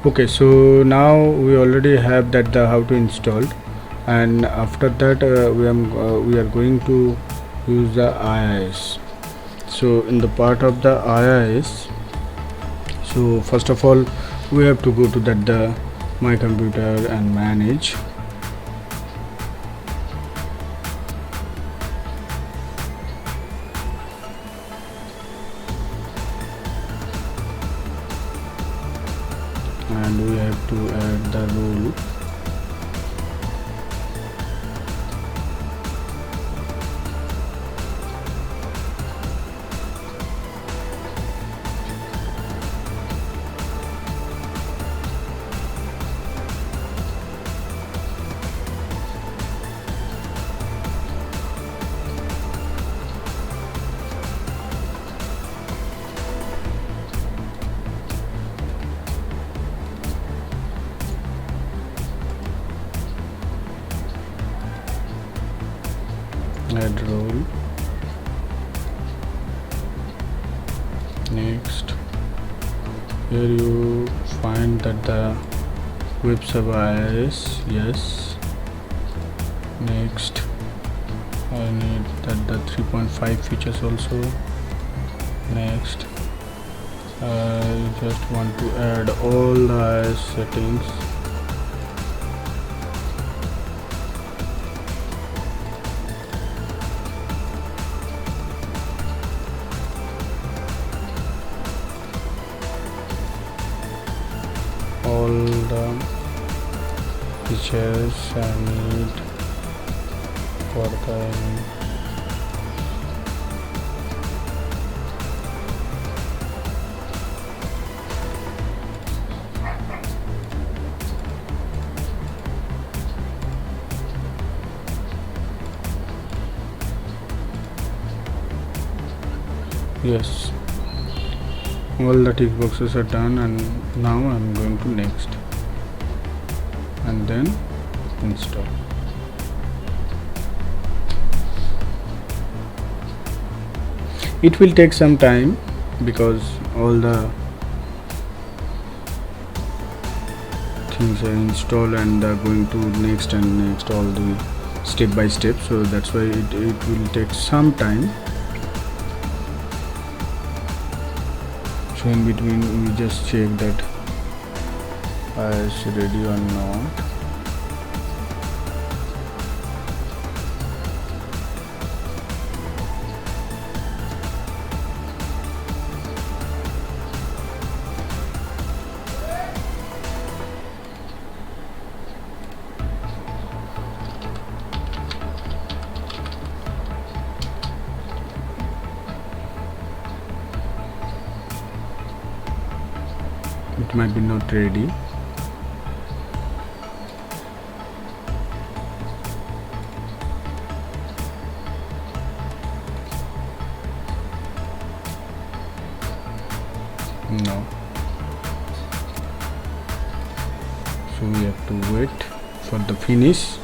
Okay, so now we already have that the how to install, and after that we are going to use the IIS. So in the part of the IIS, so first of all we have to go to that the my computer and manage. And we have to add the role. Add role. Next, here you find that the web server IIS. Yes. Next, I need that the 3.5 features also. Next, I just want to add all the IIS settings. All the features I need for the yes, all the tick boxes are done, and now I'm going to next and then install. It will take some time because all the things are installed and are going to next and next, all the step by step, so that's why it will take some time. So in between we just check that is ready or not. It might be not ready. No. So we have to wait for the finish.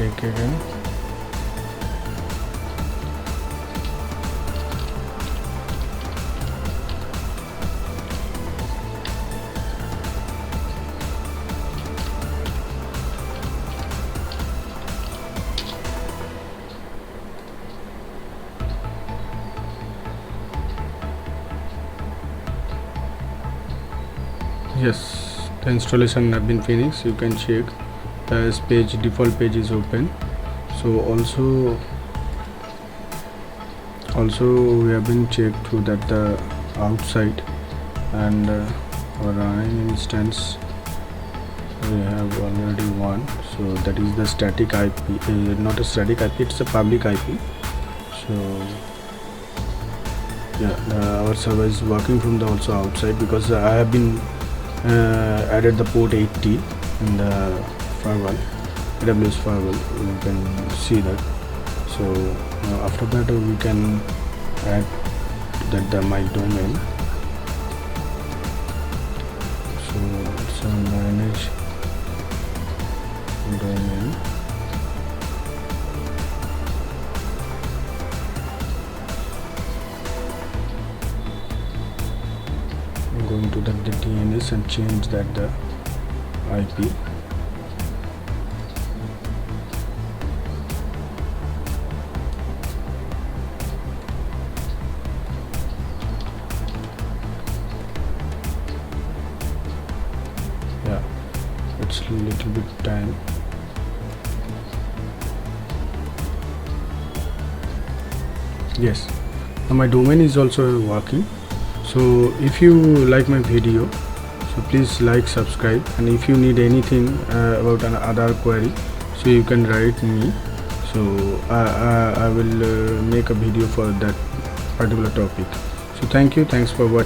check again. Yes, the installation have been finished. You can check the page, default page is open. So also we have been checked through that the outside and our running instance we have already one. So that is the static IP, not a static IP, it's a public IP. So yeah, our server is working from the also outside, because I have been added the port 80 in the firewall, AWS firewall. You can see that. So after that we can add that the my domain. So it's a manage domain. I'm going to the DNS and change that the IP. Yeah, it's a little bit time. Yes, now my domain is also working. So if you like my video, so please like, subscribe, and if you need anything about an other query, so you can write me. So I will make a video for that particular topic. So thanks for watching.